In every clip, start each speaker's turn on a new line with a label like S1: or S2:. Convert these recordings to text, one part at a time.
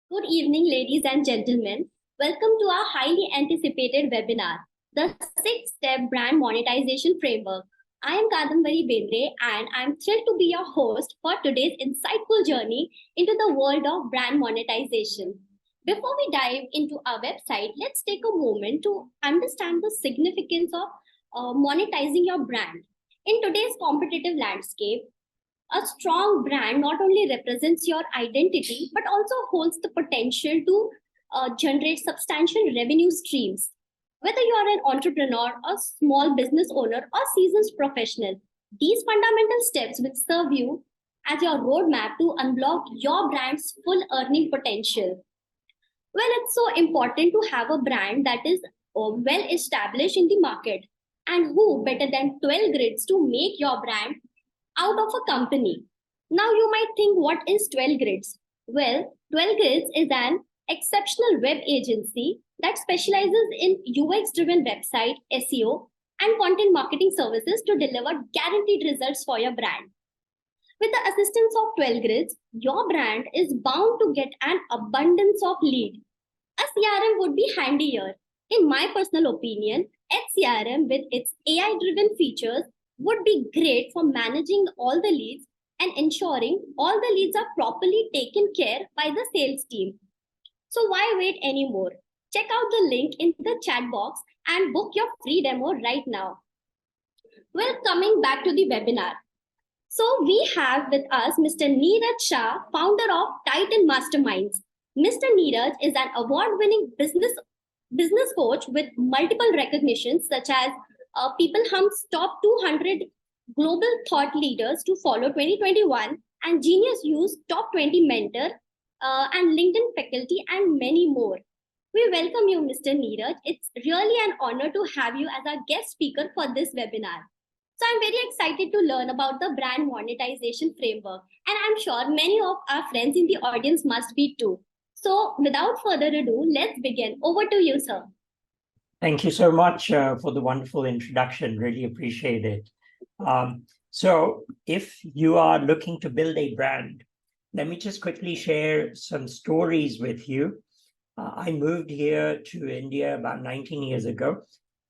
S1: Good evening, ladies and gentlemen. Welcome to our highly anticipated webinar, the six-step brand monetization framework. I am Kadambari Bendre and I'm thrilled to be your host for today's insightful journey into the world of brand monetization. Before we dive into our website, let's take a moment to understand the significance of monetizing your brand. In today's competitive landscape, a strong brand not only represents your identity but also holds the potential to generate substantial revenue streams. Whether you are an entrepreneur, a small business owner, or seasoned professional, these fundamental steps will serve you as your roadmap to unlock your brand's full earning potential. Well, it's so important to have a brand that is well established in the market. And who better than 12 grids to make your brand out of a company? Now, you might think, what is 12 grids? Well, 12 grids is an exceptional web agency that specializes in UX driven website, SEO, and content marketing services to deliver guaranteed results for your brand. With the assistance of 12 grids, your brand is bound to get an abundance of lead. A CRM would be handy here. In my personal opinion, HCRM with its AI driven features would be great for managing all the leads and ensuring all the leads are properly taken care by the sales team. So why wait anymore? Check out the link in the chat box and book your free demo right now. Well, coming back to the webinar. So we have with us Mr. Neeraj Shah, founder of Titan Masterminds. Mr. Neeraj is an award-winning business coach with multiple recognitions such as People Hump's Top 200 Global Thought Leaders to Follow 2021 and Genius U's Top 20 Mentor and LinkedIn Faculty and many more. We welcome you, Mr. Neeraj. It's really an honor to have you as our guest speaker for this webinar. So I'm very excited to learn about the brand monetization framework, and I'm sure many of our friends in the audience must be too. So without further ado, let's begin. Over to you, sir.
S2: Thank you so much for the wonderful introduction. Really appreciate it. So if you are looking to build a brand, let me just quickly share some stories with you. I moved here to India about 19 years ago.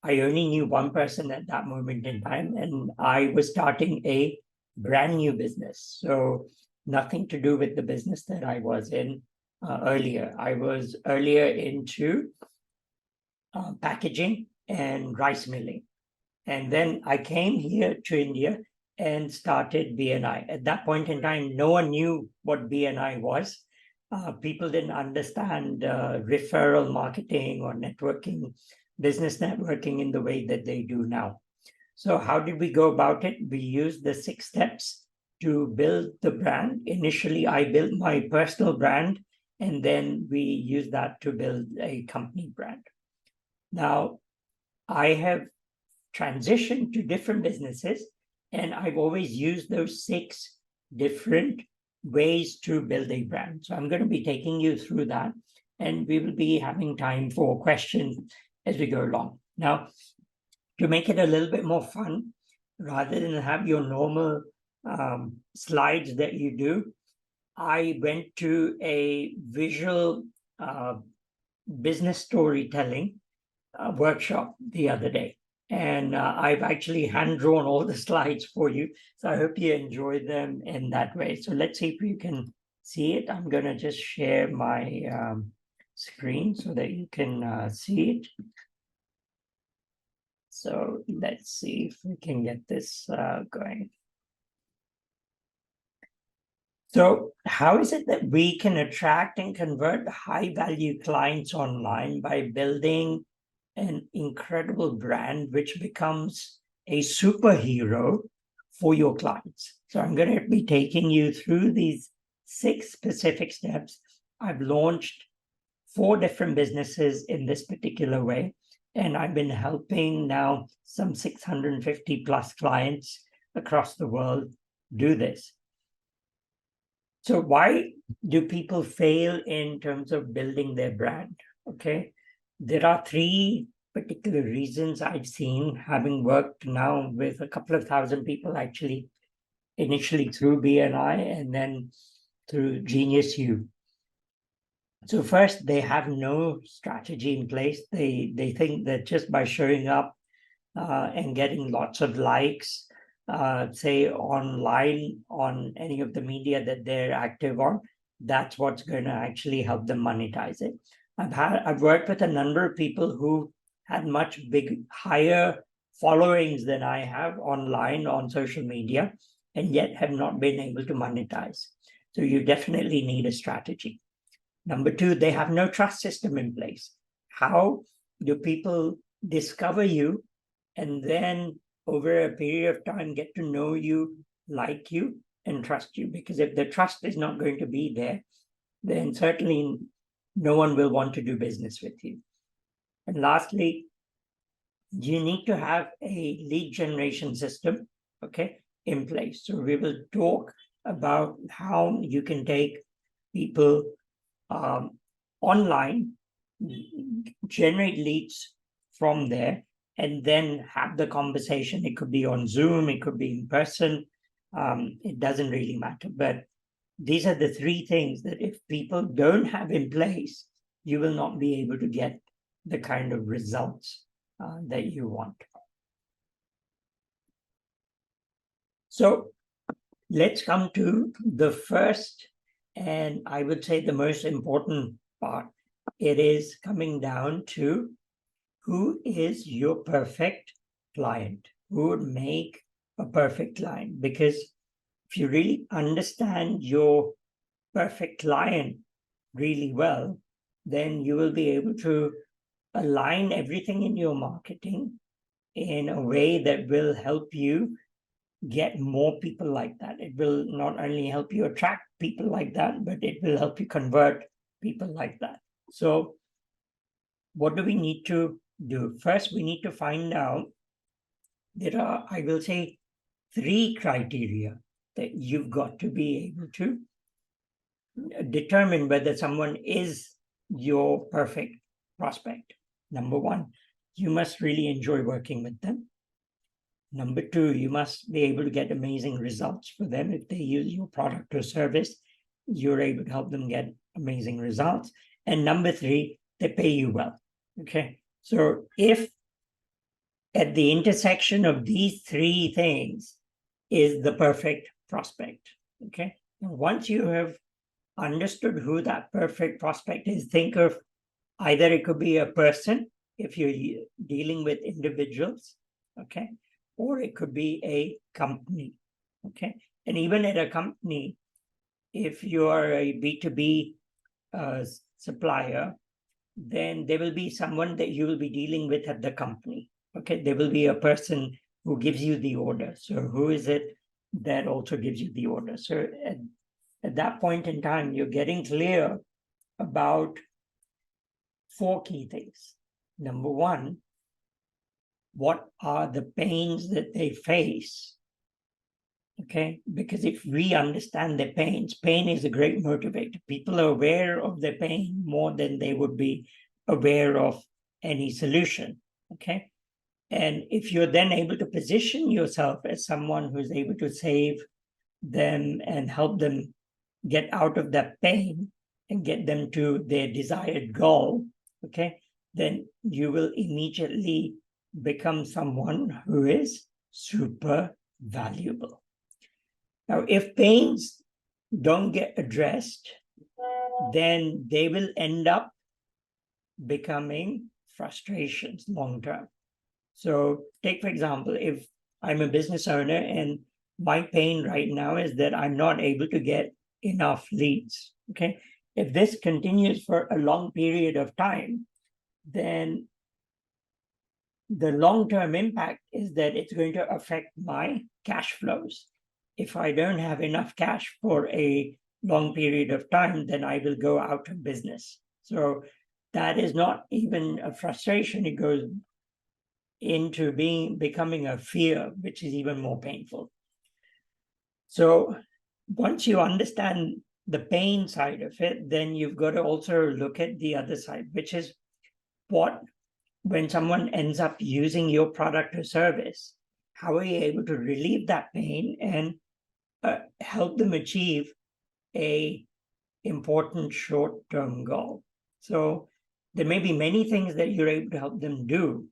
S2: I only knew one person at that moment in time, and I was starting a brand new business. So nothing to do with the business that I was in earlier. I was earlier into packaging and rice milling. And then I came here to India and started BNI. At that point in time, no one knew what BNI was. People didn't understand referral marketing or networking, business networking in the way that they do now. So how did we go about it? We used the 6 steps to build the brand. Initially, I built my personal brand, and then we used that to build a company brand. Now, I have transitioned to different businesses, and I've always used those 6 different ways to build a brand. So I'm going to be taking you through that, and we will be having time for questions as we go along. Now, to make it a little bit more fun, rather than have your normal slides that you do, I went to a visual business storytelling workshop the other day. And I've actually hand-drawn all the slides for you. So I hope you enjoy them in that way. So let's see if you can see it. I'm going to just share my screen so that you can see it. So let's see if we can get this going. So how is it that we can attract and convert high-value clients online by building an incredible brand which becomes a superhero for your clients? So I'm going to be taking you through these 6 specific steps. I've launched 4 different businesses in this particular way, and I've been helping now some 650 plus clients across the world do this. So why do people fail in terms of building their brand? Okay. There are 3 particular reasons I've seen, having worked now with a couple of thousand people, actually, initially through BNI and then through Genius U. So first, they have no strategy in place. They think that just by showing up and getting lots of likes, say online on any of the media that they're active on, that's what's going to actually help them monetize it. I've worked with a number of people who had much higher followings than I have online on social media, and yet have not been able to monetize. So you definitely need a strategy. Number two, they have no trust system in place. How do people discover you and then over a period of time get to know you, like you, and trust you? Because if the trust is not going to be there, then certainly no one will want to do business with you. And lastly, you need to have a lead generation system, okay, in place. So we will talk about how you can take people online, generate leads from there, and then have the conversation. It could be on Zoom, it could be in person. It doesn't really matter. But these are the three things that if people don't have in place, you will not be able to get the kind of results that you want. So let's come to the first, and I would say the most important part. It is coming down to who is your perfect client? Who would make a perfect client? Because if you really understand your perfect client really well, then you will be able to align everything in your marketing in a way that will help you get more people like that. It will not only help you attract people like that, but it will help you convert people like that. So what do we need to do? First, we need to find out there are, I will say, 3 criteria that you've got to be able to determine whether someone is your perfect prospect. Number 1, you must really enjoy working with them. Number 2, you must be able to get amazing results for them. If they use your product or service, you're able to help them get amazing results. And number 3, they pay you well. Okay. So if at the intersection of these 3 things is the perfect prospect, okay. Now, once you have understood who that perfect prospect is, think of either it could be a person if you're dealing with individuals, okay, or it could be a company, okay. And even at a company, if you are a B2B supplier, then there will be someone that you will be dealing with at the company, okay. There will be a person who gives you the order. So who is it that also gives you the order? So at that point in time, you're getting clear about 4 key things. Number 1, what are the pains that they face? Okay, because if we understand their pains, pain is a great motivator. People are aware of their pain more than they would be aware of any solution. Okay, and if you're then able to position yourself as someone who's able to save them and help them get out of that pain and get them to their desired goal, okay, then you will immediately become someone who is super valuable. Now, if pains don't get addressed, then they will end up becoming frustrations long term. So take, for example, if I'm a business owner and my pain right now is that I'm not able to get enough leads, okay? If this continues for a long period of time, then the long-term impact is that it's going to affect my cash flows. If I don't have enough cash for a long period of time, then I will go out of business. So that is not even a frustration. It goes into becoming a fear, which is even more painful. So once you understand the pain side of it, then you've got to also look at the other side, which is when someone ends up using your product or service, how are you able to relieve that pain and help them achieve a important short-term goal. So there may be many things that you're able to help them do,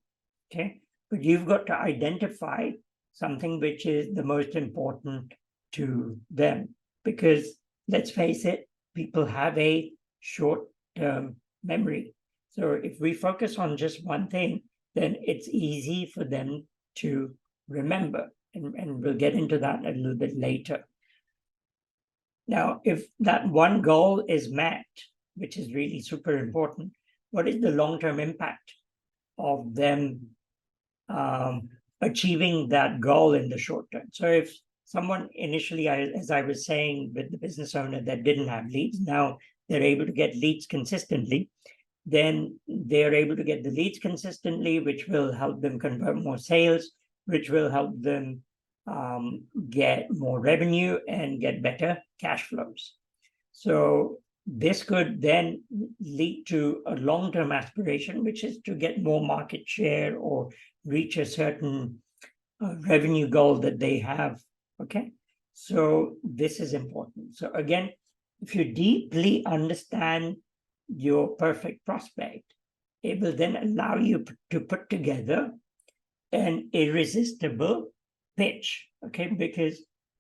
S2: okay? But you've got to identify something which is the most important to them. Because let's face it, people have a short-term memory. So if we focus on just one thing, then it's easy for them to remember. And we'll get into that a little bit later. Now, if that one goal is met, which is really super important, what is the long-term impact of them achieving that goal in the short term? So if someone initially, as I was saying, with the business owner that didn't have leads, now they're able to get leads consistently, then they're able to get the leads consistently, which will help them convert more sales, which will help them get more revenue and get better cash flows. So this could then lead to a long-term aspiration, which is to get more market share or reach a certain revenue goal that they have, okay? So this is important. So again, if you deeply understand your perfect prospect, it will then allow you to put together an irresistible pitch, okay? Because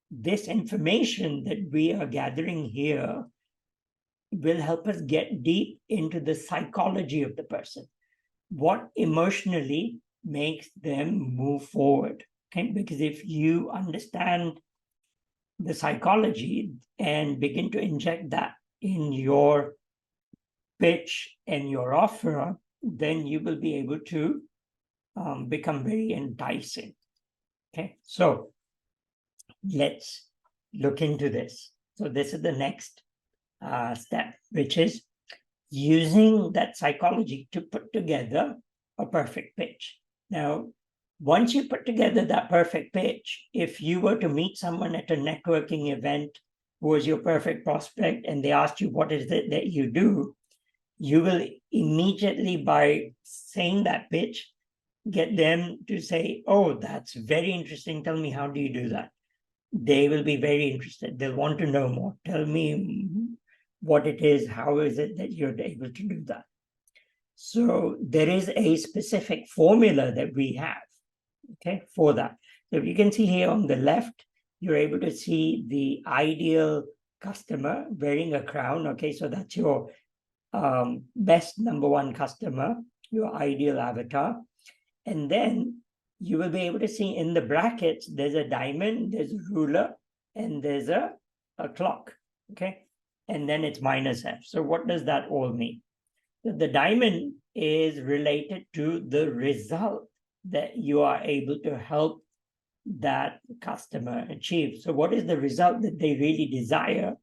S2: this information that we are gathering here will help us get deep into the psychology of the person. What emotionally makes them move forward, okay? Because if you understand the psychology and begin to inject that in your pitch and your offer, then you will be able to become very enticing. Okay, so let's look into this. So this is the next step, which is using that psychology to put together a perfect pitch. Now, once you put together that perfect pitch, if you were to meet someone at a networking event who was your perfect prospect and they asked you what is it that you do, you will immediately, by saying that pitch, get them to say, oh, that's very interesting. Tell me, how do you do that? They will be very interested. They'll want to know more. Tell me what it is. How is it that you're able to do that? So there is a specific formula that we have, okay, for that. So you can see here on the left, you're able to see the ideal customer wearing a crown. Okay, so that's your best number one customer, your ideal avatar. And then you will be able to see in the brackets, there's a diamond, there's a ruler, and there's a clock, okay? And then it's minus F. So what does that all mean? The diamond is related to the result that you are able to help that customer achieve. So what is the result that they really desire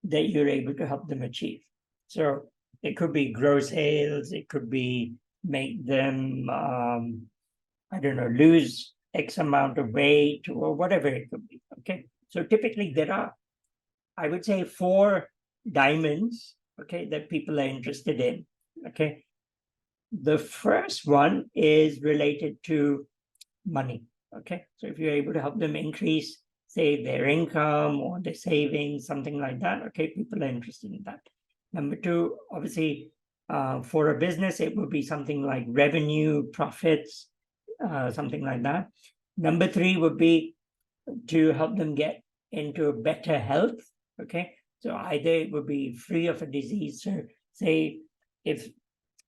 S2: that you're able to help them achieve? So it could be grow sales, it could be make them, I don't know, lose X amount of weight or whatever it could be, okay? So typically there are, I would say, 4 diamonds, okay, that people are interested in, okay? The first one is related to money, okay? So if you're able to help them increase, say, their income or their savings, something like that, okay, people are interested in that. Number 2, obviously, for a business, it would be something like revenue, profits, something like that. Number 3 would be to help them get into better health, okay? So either it would be free of a disease. So say if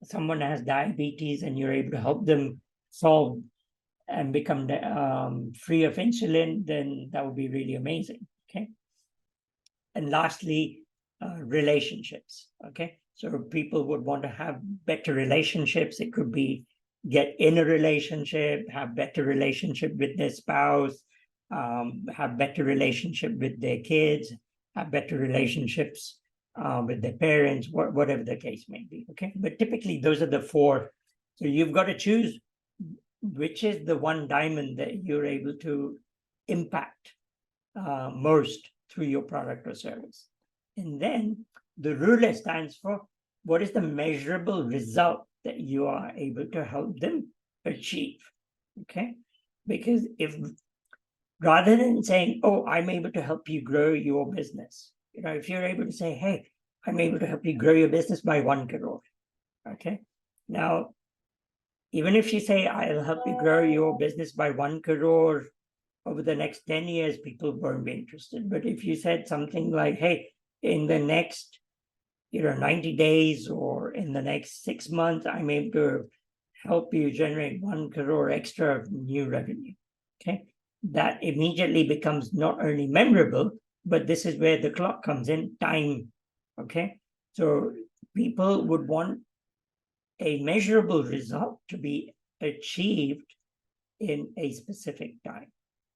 S2: someone has diabetes and you're able to help them solve and become free of insulin, then that would be really amazing, okay? And lastly, relationships, okay? So people would want to have better relationships. It could be get in a relationship, have better relationship with their spouse, have better relationship with their kids, have better relationships with their parents, whatever the case may be, okay? But typically those are the 4. So you've got to choose which is the one diamond that you're able to impact most through your product or service. And then the ruler stands for what is the measurable result that you are able to help them achieve, okay? Because if rather than saying, oh, I'm able to help you grow your business, if you're able to say, hey, I'm able to help you grow your business by 1 crore. Okay. Now, even if you say, I'll help you grow your business by 1 crore over the next 10 years, people won't be interested. But if you said something like, hey, in the next 90 days or in the next 6 months, I'm able to help you generate 1 crore extra of new revenue. Okay. That immediately becomes not only memorable, but this is where the clock comes in, time. Okay. So people would want a measurable result to be achieved in a specific time.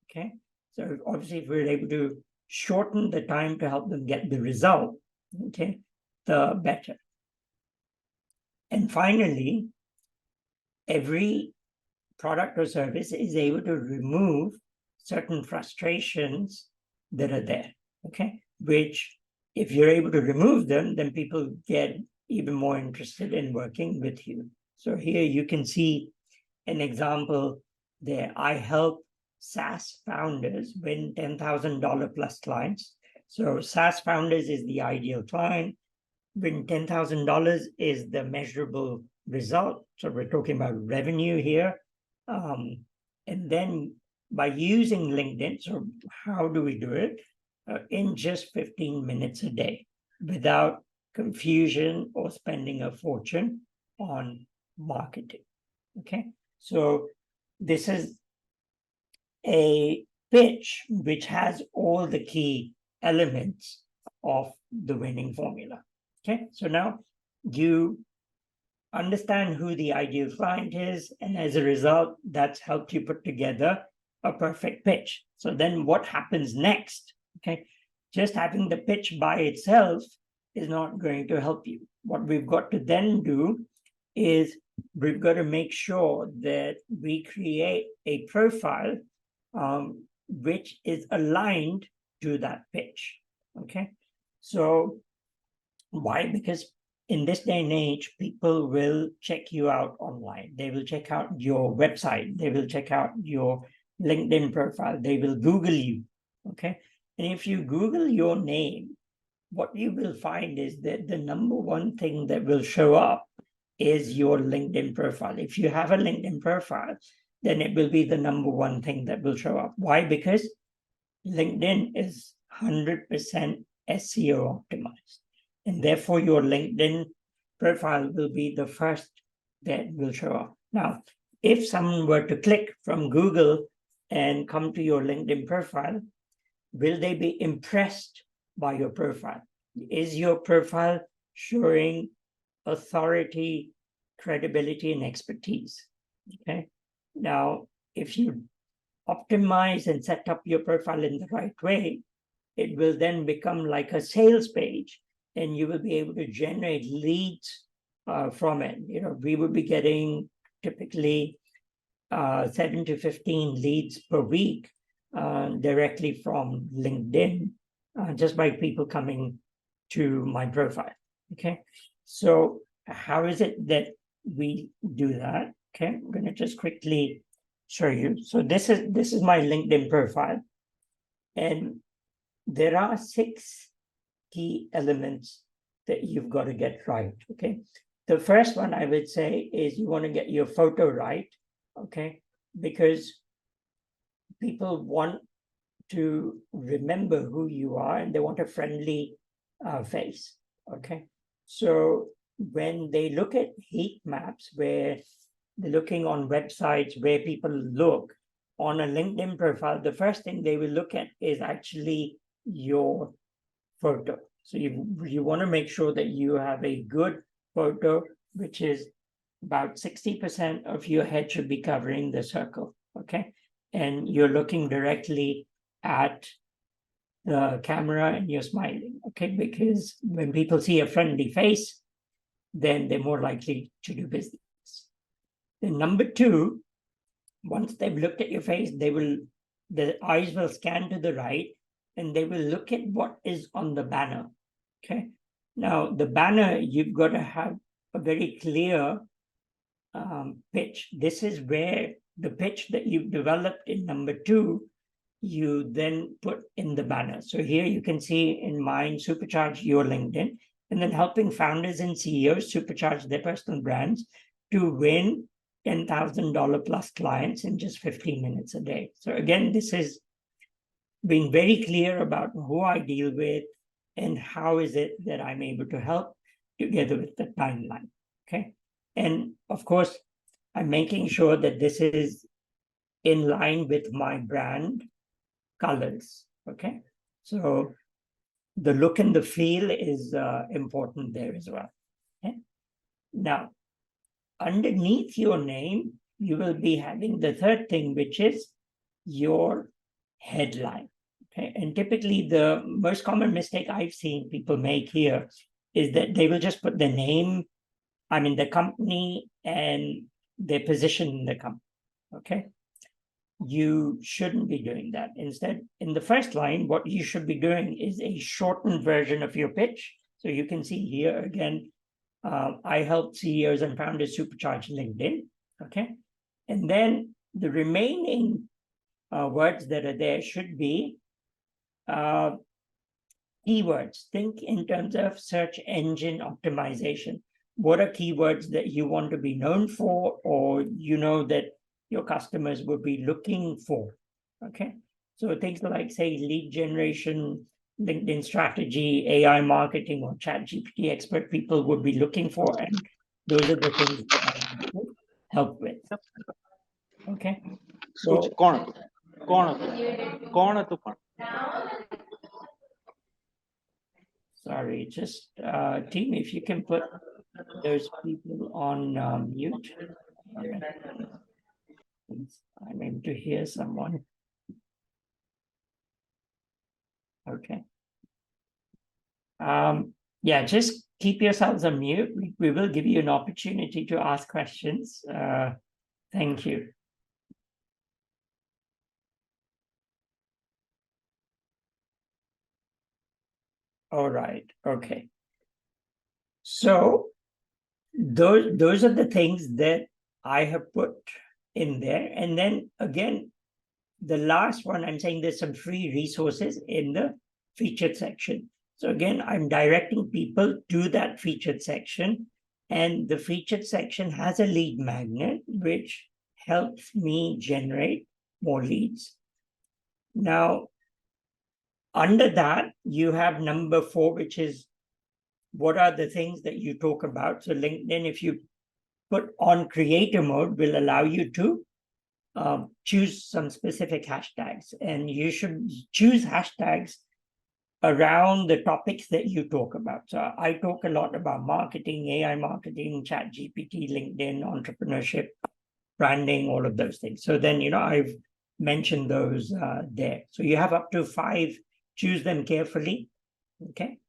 S2: Okay. So obviously, if we're able to shorten the time to help them get the result, okay, the better. And finally, every product or service is able to remove certain frustrations that are there, okay? Which, if you're able to remove them, then people get even more interested in working with you. So here you can see an example there. I help SaaS founders win $10,000 plus clients. So SaaS founders is the ideal client. Win $10,000 is the measurable result. So we're talking about revenue here. And then by using LinkedIn, so how do we do it? In just 15 minutes a day without confusion or spending a fortune on marketing. Okay, so this is a pitch which has all the key elements of the winning formula. Okay, so now you understand who the ideal client is, and as a result, that's helped you put together a perfect pitch. So then what happens next? Okay, just having the pitch by itself is not going to help you. What we've got to then do is we've got to make sure that we create a profile which is aligned to that pitch. Okay, so why? Because in this day and age, people will check you out online. They will check out your website. They will check out your LinkedIn profile. They will Google you. Okay. And if you Google your name, what you will find is that the number one thing that will show up is your LinkedIn profile. If you have a LinkedIn profile, then it will be the number one thing that will show up. Why? Because LinkedIn is 100% SEO optimized. And therefore, your LinkedIn profile will be the first that will show up. Now, if someone were to click from Google and come to your LinkedIn profile, will they be impressed by your profile? Is your profile showing authority, credibility, and expertise? Okay. Now, if you optimize and set up your profile in the right way, it will then become like a sales page, and you will be able to generate leads from it. We would be getting typically 7 to 15 leads per week directly from LinkedIn, just by people coming to my profile. Okay, so how is it that we do that? Okay, I'm going to just quickly show you. So this is my LinkedIn profile, and there are 6 key elements that you've got to get right. Okay, the first one I would say is you want to get your photo right. Okay, because people want to remember who you are and they want a friendly face. Okay, so when they look at heat maps where they're looking on websites where people look on a LinkedIn profile, the first thing they will look at is actually your photo. So you want to make sure that you have a good photo, which is about 60% of your head should be covering the circle. Okay, and you're looking directly at the camera and you're smiling. Okay, because when people see a friendly face, then they're more likely to do business. Then number 2, once they've looked at your face, the eyes will scan to the right and they will look at what is on the banner. Okay, now the banner, you've got to have a very clear pitch. This is where the pitch that you've developed in number 2, you then put in the banner. So here you can see in mine, supercharge your LinkedIn. and then helping founders and CEOs supercharge their personal brands to win $10,000 plus clients in just 15 minutes a day. So again, this is being very clear about who I deal with and how is it that I'm able to help together with the timeline. Okay. And of course, I'm making sure that this is in line with my brand colors. Okay. So the look and the feel is important there as well. Okay. Now, underneath your name, you will be having the third thing, which is your headline. Okay. And typically, the most common mistake I've seen people make here is that they will just put the name, the company and their position in the company. Okay. You shouldn't be doing that. Instead, in the first line, what you should be doing is a shortened version of your pitch. So you can see here again, I help CEOs and founders supercharge LinkedIn. Okay. And then the remaining words that are there should be keywords. Think in terms of search engine optimization. What are keywords that you want to be known for, or that your customers will be looking for? Okay. So things like, say, lead generation, LinkedIn strategy, AI marketing, or ChatGPT expert people would be looking for. And those are the things that I help with. Okay. So sorry, just team, if you can put those people on mute. I'm able to hear someone. Okay. Yeah, just keep yourselves on mute. We will give you an opportunity to ask questions. Thank you. All right. Okay. So those are the things that I have put in there. And then again, the last one, I'm saying there's some free resources in the featured section. So again, I'm directing people to that featured section, and the featured section has a lead magnet, which helps me generate more leads. Now, under that, you have number 4, which is what are the things that you talk about. So LinkedIn, if you put on creator mode, will allow you to choose some specific hashtags, and you should choose hashtags around the topics that you talk about. So I talk a lot about marketing, AI marketing, ChatGPT, LinkedIn, entrepreneurship, branding, all of those things. So then, I've mentioned those there. So you have up to 5, choose them carefully. Okay.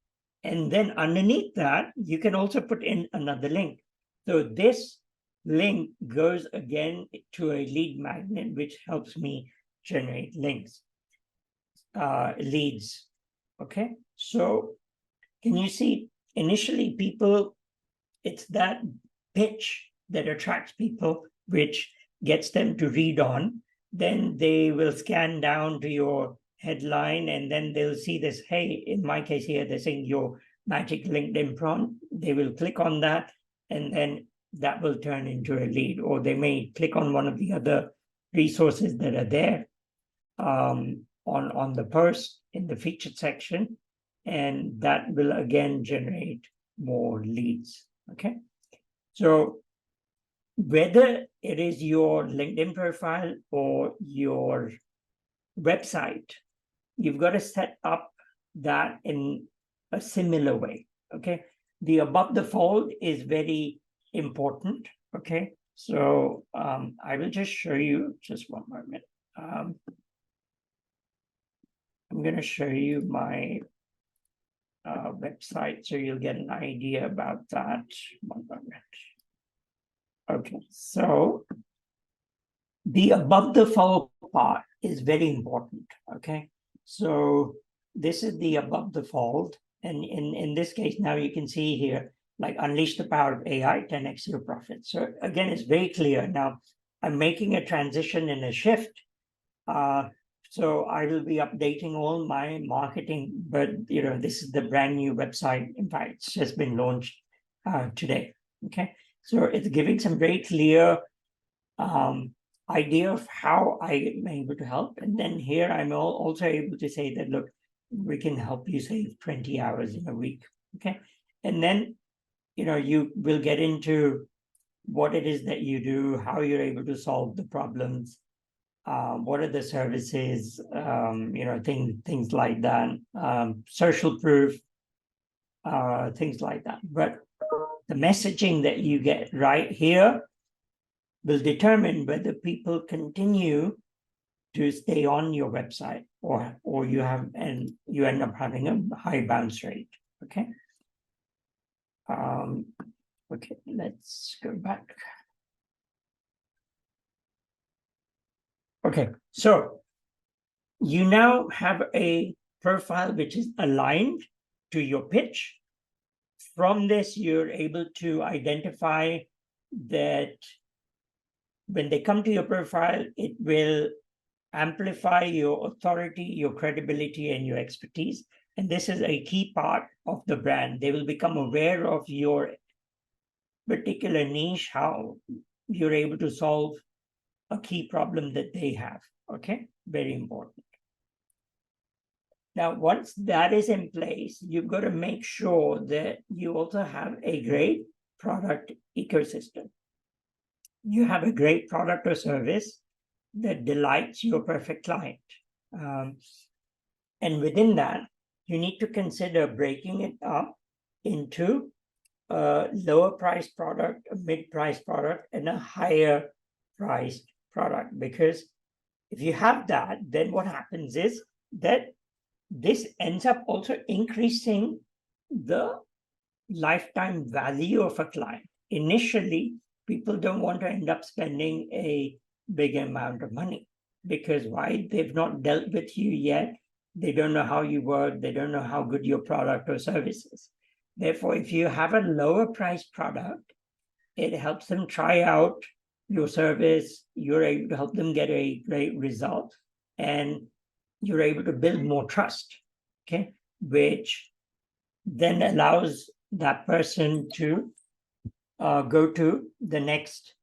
S2: And then underneath that, you can also put in another link. So this link goes again to a lead magnet, which helps me generate leads. Okay. So can you see, initially people, it's that pitch that attracts people, which gets them to read on. Then they will scan down to your headline, and then they'll see this, hey, in my case here, they're saying your magic LinkedIn prompt. They will click on that, and then that will turn into a lead. Or they may click on one of the other resources that are there on the post in the featured section, and that will again generate more leads. Okay. So whether it is your LinkedIn profile or your website, you've got to set up that in a similar way. Okay. The above the fold is very important. Okay. So I will just show you just one moment. I'm going to show you my website so you'll get an idea about that. One moment. Okay, so the above the fold part is very important. Okay, so this is the above the fold, and in this case now you can see here, like, unleash the power of AI, 10x your profit. So again, it's very clear. Now I'm making a transition and a shift. So I will be updating all my marketing, but this is the brand new website. In fact, it's just been launched today. Okay, so it's giving some very clear idea of how I am able to help. And then here I'm also able to say that, look, we can help you save 20 hours in a week. Okay. And then, you will get into what it is that you do, how you're able to solve the problems, what are the services, things like that, social proof, things like that. But the messaging that you get right here will determine whether people continue to stay on your website or you end up having a high bounce rate. Okay. Okay, let's go back. Okay, so you now have a profile which is aligned to your pitch. From this, you're able to identify that when they come to your profile, it will amplify your authority, your credibility, and your expertise. And this is a key part of the brand. They will become aware of your particular niche, how you're able to solve a key problem that they have. Okay, very important. Now, once that is in place, you've got to make sure that you also have a great product ecosystem. You have a great product or service that delights your perfect client. And within that, you need to consider breaking it up into a lower priced product, a mid-priced product, and a higher priced product. Because if you have that, then what happens is that this ends up also increasing the lifetime value of a client. Initially, people don't want to end up spending a big amount of money because why? They've not dealt with you yet. They don't know how you work. They don't know how good your product or service is. Therefore, if you have a lower priced product, it helps them try out your service. You're able to help them get a great result, and you're able to build more trust, okay, which then allows that person to go to the next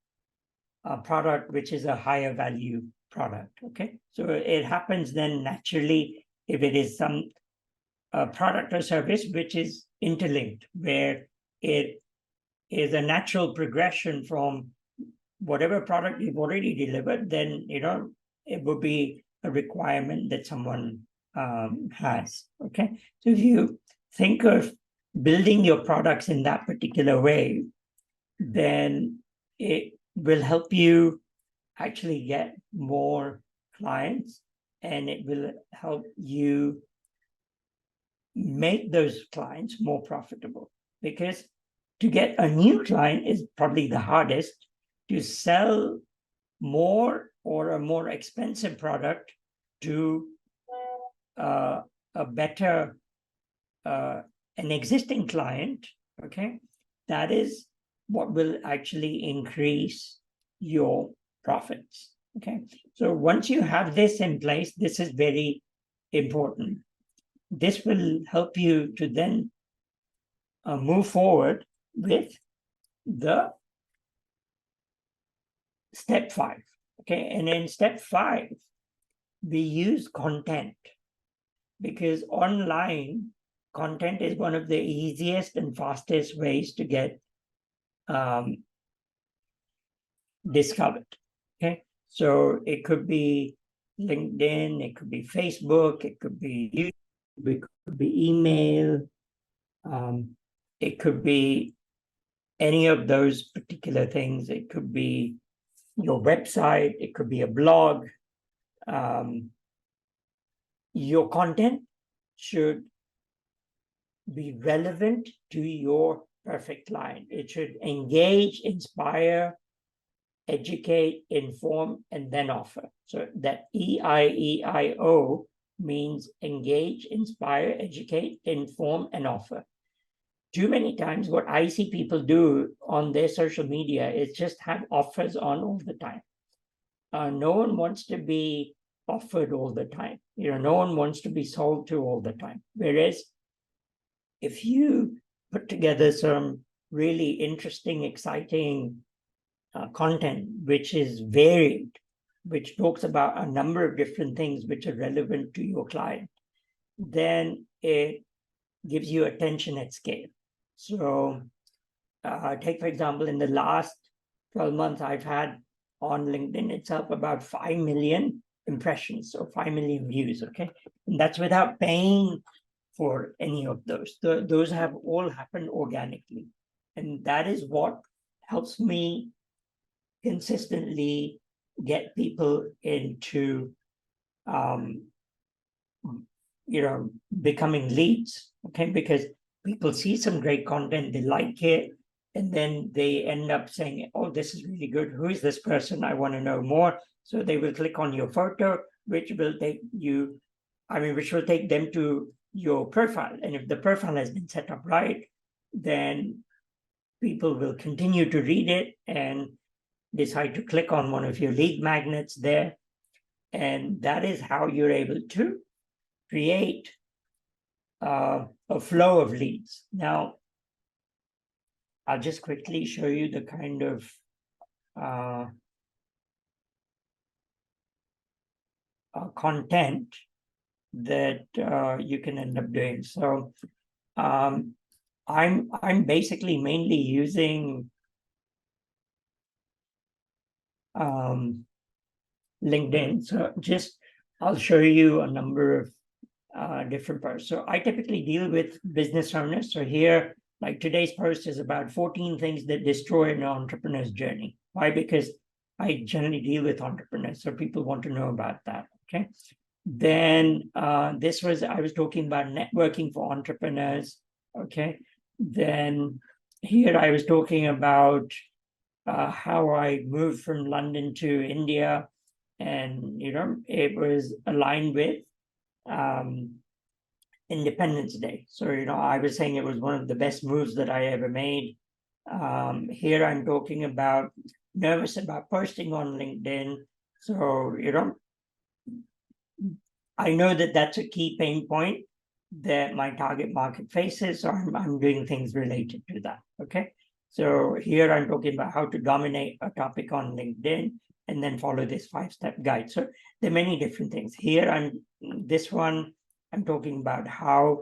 S2: product, which is a higher value product, okay? So it happens then naturally if it is some product or service which is interlinked, where it is a natural progression from whatever product you've already delivered, then, it would be a requirement that someone has, okay? So if you think of building your products in that particular way, then it will help you actually get more clients, and it will help you make those clients more profitable. Because to get a new client is probably the hardest. To sell more or a more expensive product to a better an existing client, okay, that is what will actually increase your profits. Okay, so once you have this in place, this is very important. This will help you to then move forward with the step 5. Okay, and in step 5, we use content, because online content is one of the easiest and fastest ways to get discovered. Okay, so it could be LinkedIn, it could be Facebook, it could be YouTube, it could be email, it could be any of those particular things. It could be your website, it could be a blog. Your content should be relevant to your perfect client. It should engage, inspire, educate, inform, and then offer. So that EIEIO means engage, inspire, educate, inform, and offer. Too many times what I see people do on their social media is just have offers on all the time. No one wants to be offered all the time. No one wants to be sold to all the time. Whereas if you put together some really interesting, exciting content, which is varied, which talks about a number of different things which are relevant to your client, then it gives you attention at scale. So take, for example, in the last 12 months, I've had on LinkedIn itself about 5 million impressions, so 5 million views, okay? And that's without paying for any of those. Those have all happened organically. And that is what helps me consistently get people into becoming leads, okay? Because people see some great content, they like it, and then they end up saying, oh, this is really good. Who is this person? I want to know more. So they will click on your photo, which will take them to your profile. And if the profile has been set up right, then people will continue to read it and decide to click on one of your lead magnets there. And that is how you're able to create a flow of leads. Now, I'll just quickly show you the kind of content that you can end up doing. So I'm basically mainly using LinkedIn. So I'll show you a number of different posts. So I typically deal with business owners. So here, like today's post is about 14 things that destroy an entrepreneur's journey. Why? Because I generally deal with entrepreneurs, so people want to know about that. Okay. Then I was talking about networking for entrepreneurs. Okay. Then here I was talking about how I moved from London to India, and it was aligned with Independence Day. So I was saying it was one of the best moves that I ever made. Here I'm talking about nervous about posting on LinkedIn. So I know that that's a key pain point that my target market faces. So I'm doing things related to that. Okay. So here I'm talking about how to dominate a topic on LinkedIn and then follow this 5-step guide. So there are many different things. Here I'm talking about how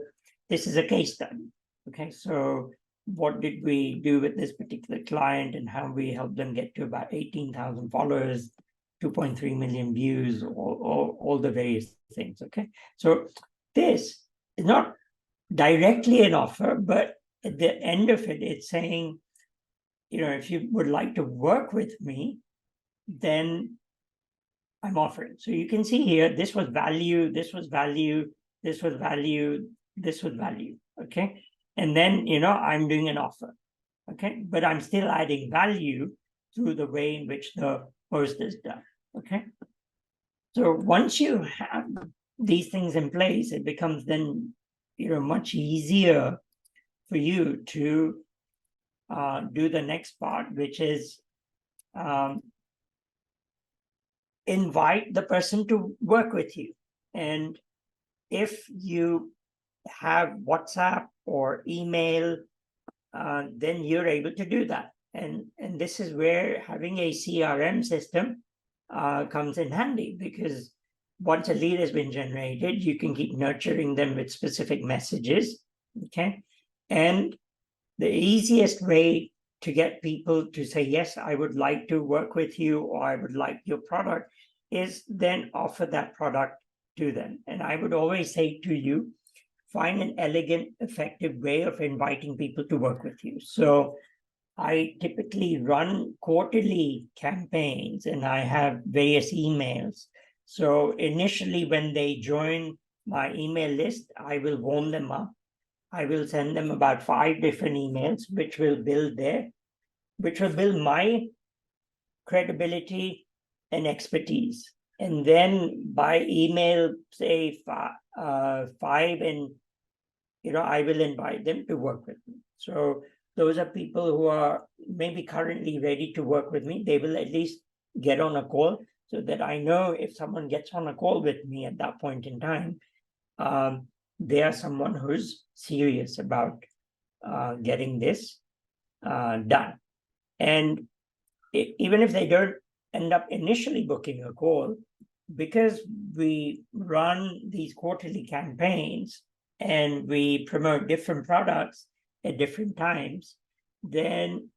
S2: this is a case study. Okay. So what did we do with this particular client and how we helped them get to about 18,000 followers, 2.3 million views, all the various things. Okay. So this is not directly an offer, but at the end of it, it's saying, if you would like to work with me, then I'm offering. So you can see here, this was value, this was value, this was value, this was value. Okay. And then, I'm doing an offer. Okay. But I'm still adding value through the way in which the post is done. Okay. So once you have these things in place, it becomes then, much easier for you to do the next part, which is invite the person to work with you. And if you have WhatsApp or email, then you're able to do that. And this is where having a CRM system comes in handy, because once a lead has been generated, you can keep nurturing them with specific messages. Okay. And the easiest way to get people to say, yes, I would like to work with you, or I would like your product, is then offer that product to them. And I would always say to you, find an elegant, effective way of inviting people to work with you. So I typically run quarterly campaigns and I have various emails. So initially, when they join my email list, I will warm them up. I will send them about 5 different emails, which will build my credibility and expertise. And then by email, say 5, and I will invite them to work with me. So those are people who are maybe currently ready to work with me. They will at least get on a call. so that I know if someone gets on a call with me at that point in time, they are someone who's serious about getting this done. And even if they don't end up initially booking a call, because we run these quarterly campaigns and we promote different products at different times, then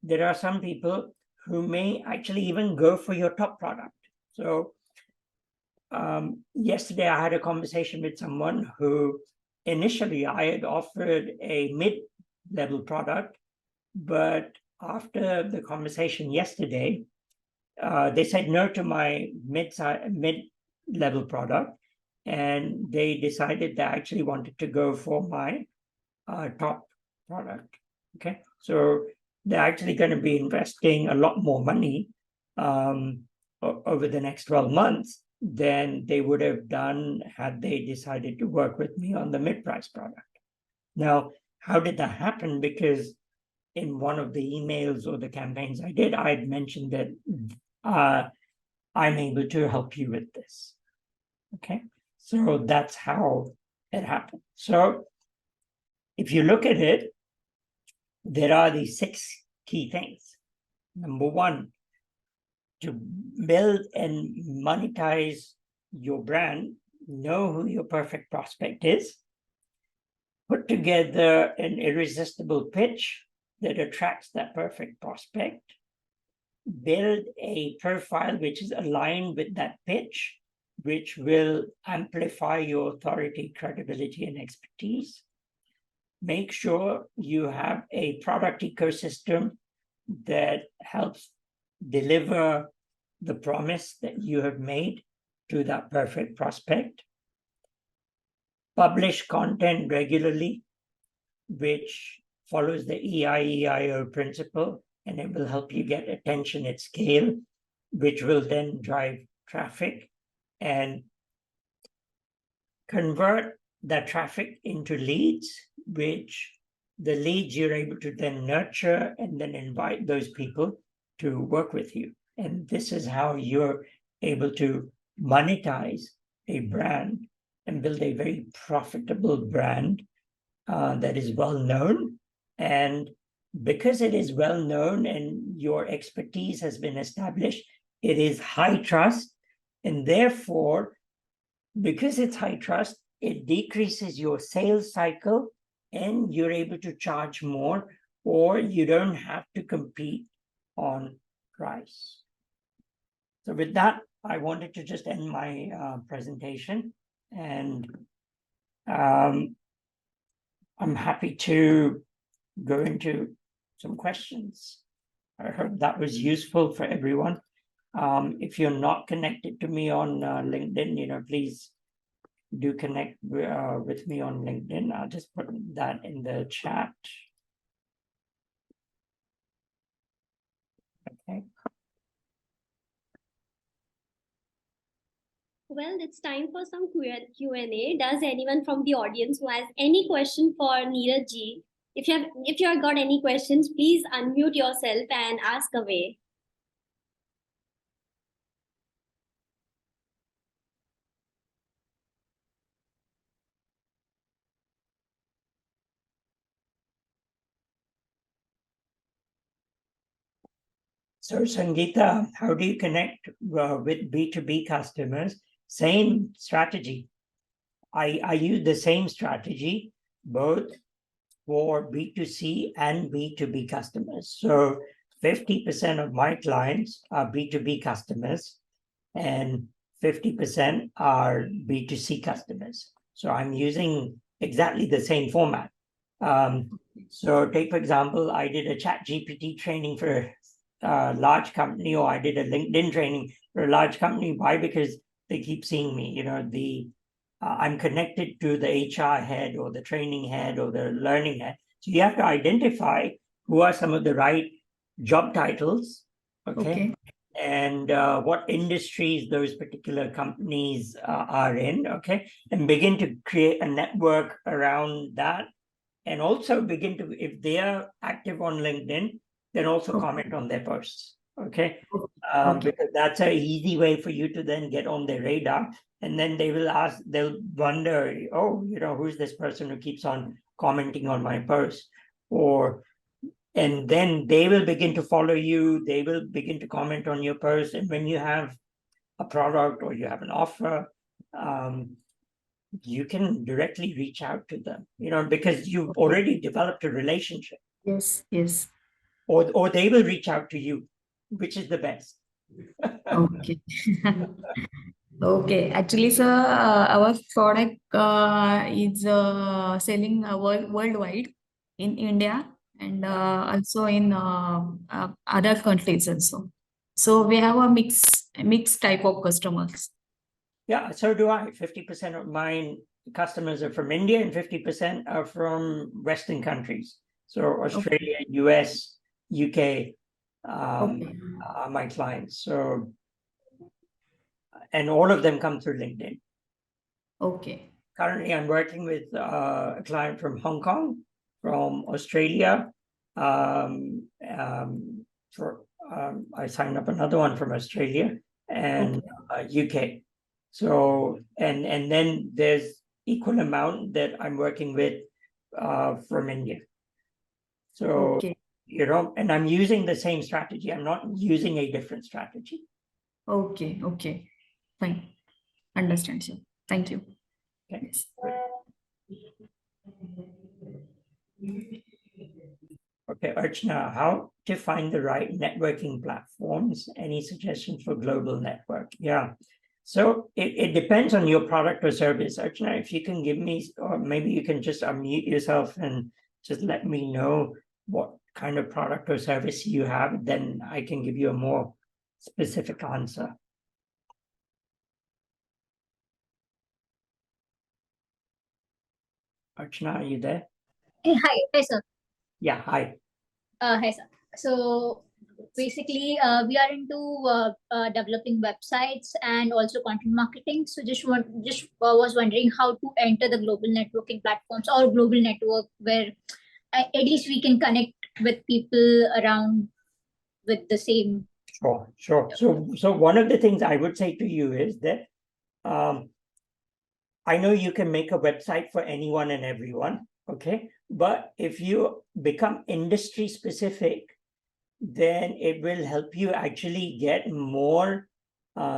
S2: there are some people who may actually even go for your top product. So yesterday I had a conversation with someone who initially I had offered a mid-level product, but after the conversation yesterday, they said no to my mid-level product, and they decided they actually wanted to go for my top product. Okay, so they're actually going to be investing a lot more money over the next 12 months than they would have done had they decided to work with me on the mid-price product. Now, how did that happen? Because in one of the emails or the campaigns I did, I had mentioned that I'm able to help you with this. Okay, so that's how it happened. So if you look at it, there are these 6 key things. Number one, to build and monetize your brand, know who your perfect prospect is, put together an irresistible pitch that attracts that perfect prospect, build a profile which is aligned with that pitch, which will amplify your authority, credibility, and expertise. Make sure you have a product ecosystem that helps deliver the promise that you have made to that perfect prospect. Publish content regularly, which follows the EIEIO principle, and it will help you get attention at scale, which will then drive traffic and convert that traffic into leads, which the leads you're able to then nurture and then invite those people to work with you. And this is how you're able to monetize a brand and build a very profitable brand that is well known. And because it is well known and your expertise has been established, it is high trust. And therefore, because it's high trust, it decreases your sales cycle and you're able to charge more, or you don't have to compete on price. So with that, I wanted to just end my presentation, and I'm happy to go into some questions. I hope that was useful for everyone. If you're not connected to me on LinkedIn, please do connect with me on LinkedIn. I'll just put that in the chat. Okay.
S1: Well, it's time for some Q&A. Does anyone from the audience who has any question for Neeraj ji? If you have got any questions, please unmute yourself and ask away.
S2: So Sangeeta, how do you connect with B2B customers? Same strategy. I use the same strategy both for B2C and B2B customers. So 50% of my clients are B2B customers and 50% are B2C customers. So I'm using exactly the same format. So take, for example, I did a ChatGPT training for a large company, or I did a LinkedIn training for a large company. Why? Because they keep seeing me, I'm connected to the HR head or the training head or the learning head. So you have to identify who are some of the right job titles, okay? And what industries those particular companies are in, okay? And begin to create a network around that. And also begin to, if they are active on LinkedIn, then also comment on their posts, okay? Because that's an easy way for you to then get on their radar. And then they'll wonder, oh, who's this person who keeps on commenting on my post? And then they will begin to follow you. They will begin to comment on your post. And when you have a product or you have an offer, you can directly reach out to them, because you've already developed a relationship.
S3: Yes.
S2: Or they will reach out to you, which is the best.
S3: Okay. Okay. Actually, sir, our product is selling worldwide in India and also in other countries also. So we have a mixed type of customers.
S2: Yeah, so do I. 50% of my customers are from India and 50% are from Western countries. So Australia, US, UK are my clients. So, and all of them come through LinkedIn.
S3: Okay.
S2: Currently, I'm working with a client from Hong Kong, from Australia. I signed up another one from Australia and UK. So, and then there's equal amount that I'm working with from India. So, and I'm using the same strategy. I'm not using a different strategy.
S3: Okay. Fine. Understand, sir. Thank you.
S2: Okay.
S3: Yes.
S2: Okay, Archana, how to find the right networking platforms? Any suggestions for global network? Yeah. So it depends on your product or service. Archana, if you can give me, or maybe you can just unmute yourself and just let me know what kind of product or service you have, then I can give you a more specific answer. Archana, are you there?
S4: Hi, sir.
S2: Yeah, hi.
S4: Hi, sir. So basically, we are into developing websites and also content marketing. So was wondering how to enter the global networking platforms or global network where at least we can connect with people around with the same.
S2: Sure. So one of the things I would say to you is that I know you can make a website for anyone and everyone, okay? But if you become industry specific, then it will help you actually get more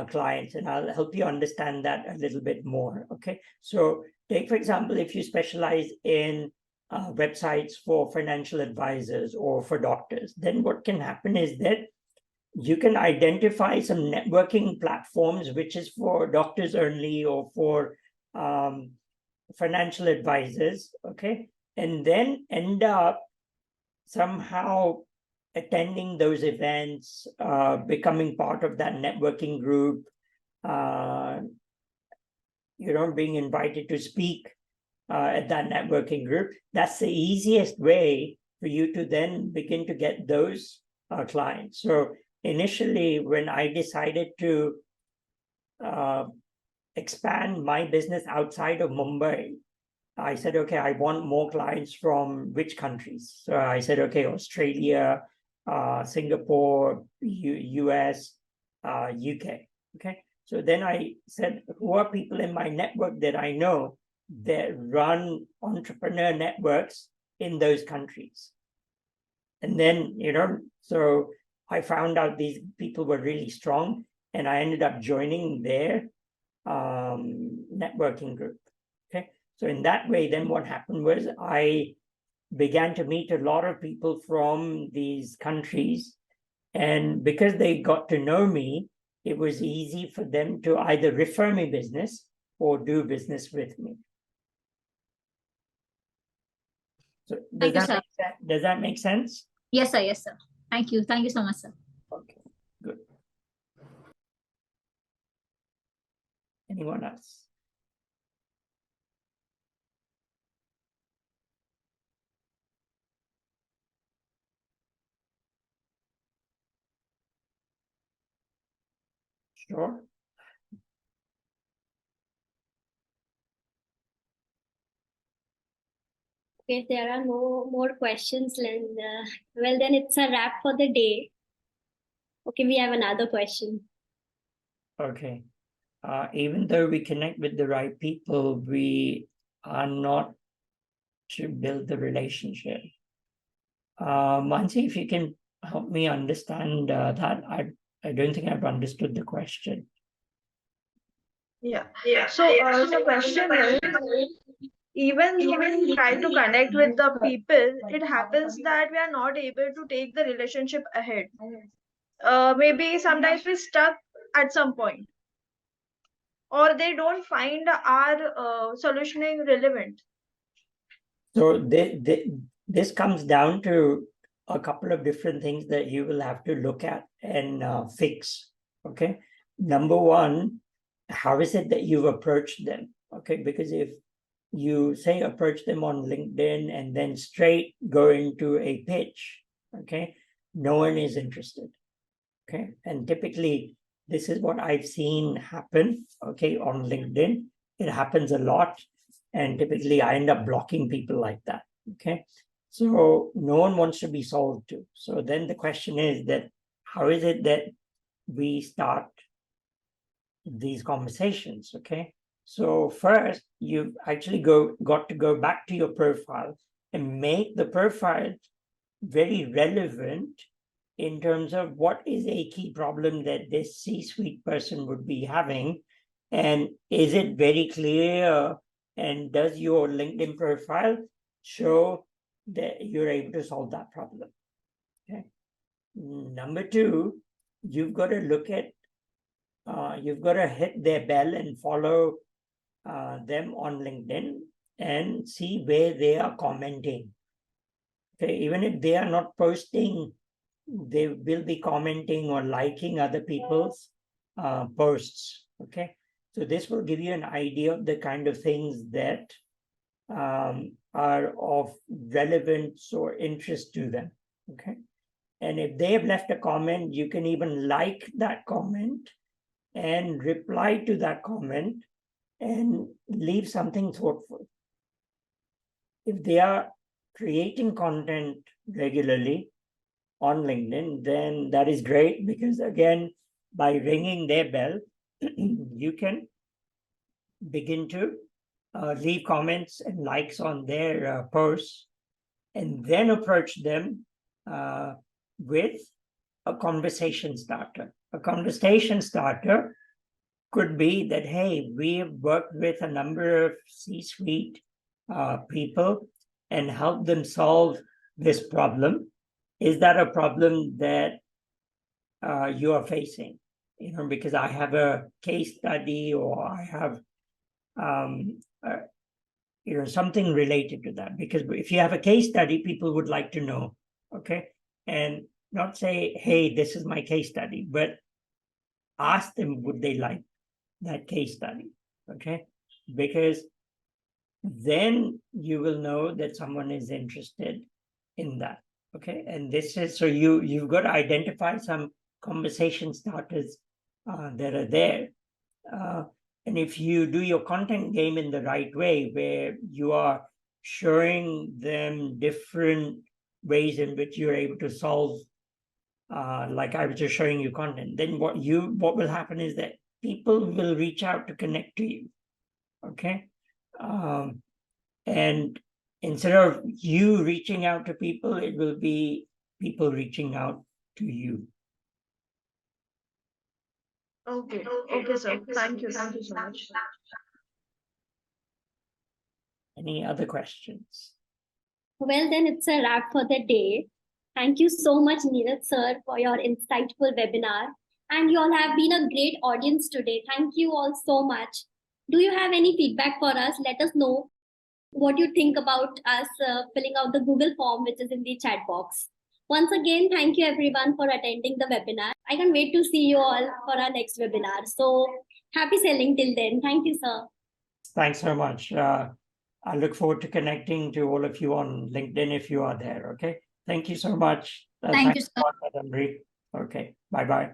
S2: clients, and I'll help you understand that a little bit more, okay? So take, for example, if you specialize in websites for financial advisors or for doctors, then what can happen is that you can identify some networking platforms which is for doctors only or for financial advisors, okay? And then end up somehow attending those events, becoming part of that networking group, being invited to speak at that networking group. That's the easiest way for you to then begin to get those clients. So initially, when I decided to expand my business outside of Mumbai, I said, okay, I want more clients from which countries? So I said, okay, Australia, Singapore, US, UK. Okay. So then I said, who are people in my network that I know that run entrepreneur networks in those countries? And then, so I found out these people were really strong, and I ended up joining their networking group. Okay. So in that way, then what happened was I began to meet a lot of people from these countries. And because they got to know me, it was easy for them to either refer me business or do business with me. So does that make sense?
S4: Yes, sir. Thank you so much, sir.
S2: Okay, good. Anyone else? Sure.
S1: Okay, there are no more questions, well, then it's a wrap for the day. Okay, we have another question.
S2: Okay. Even though we connect with the right people, we are not to build the relationship. Mansi, if you can help me understand that, I don't think I've understood the question.
S5: Yeah. So the question is, even when we try to connect with the people, it happens that we are not able to take the relationship ahead. Maybe sometimes we stuck at some point, or they don't find our solutioning relevant.
S2: So this comes down to a couple of different things that you will have to look at and fix. Okay. Number one, how is it that you've approached them? Okay. Because if you say approach them on LinkedIn and then straight go into a pitch, okay, no one is interested. Okay. And typically, this is what I've seen happen, okay, on LinkedIn. It happens a lot. And typically, I end up blocking people like that. Okay. So no one wants to be sold to. So then the question is that how is it that we start these conversations? Okay. So first, you've actually got to go back to your profile and make the profile very relevant in terms of what is a key problem that this C-suite person would be having, and is it very clear, and does your LinkedIn profile show that you're able to solve that problem? Okay. Number two, you've got to look at, you've got to hit their bell and follow them on LinkedIn and see where they are commenting. Okay, even if they are not posting, they will be commenting or liking other people's posts. Okay, so this will give you an idea of the kind of things that are of relevance or interest to them. Okay, and if they have left a comment, you can even like that comment and reply to that comment and leave something thoughtful. If they are creating content regularly on LinkedIn, then that is great, because again, by ringing their bell, you can begin to leave comments and likes on their posts, and then approach them with a conversation starter. A conversation starter could be that, hey, we have worked with a number of C-suite people and helped them solve this problem. Is that a problem that you are facing? You know, because I have a case study, or I have, you know, something related to that. Because if you have a case study, people would like to know, okay, and not say, hey, this is my case study, but ask them, would they like that case study? Okay, because then you will know that someone is interested in that. Okay, and this is, so you've got to identify some conversation starters that are there, and if you do your content game in the right way, where you are showing them different ways in which you're able to solve, like I was just showing you content, then what will happen is that people will reach out to connect to you. Okay, and instead of you reaching out to people, it will be people reaching out to you.
S5: Okay. Okay, sir. Thank you. Thank you so much.
S2: Any other questions?
S1: Well, then it's a wrap for the day. Thank you so much, Neeraj sir, for your insightful webinar. And you all have been a great audience today. Thank you all so much. Do you have any feedback for us? Let us know what you think about us filling out the Google form, which is in the chat box. Once again, thank you everyone for attending the webinar. I can't wait to see you all for our next webinar. So happy selling till then. Thank you, sir.
S2: Thanks so much. I look forward to connecting to all of you on LinkedIn if you are there. Okay. Thank you so much.
S4: Thank you, sir.
S2: Madam Ree. Okay. Bye-bye.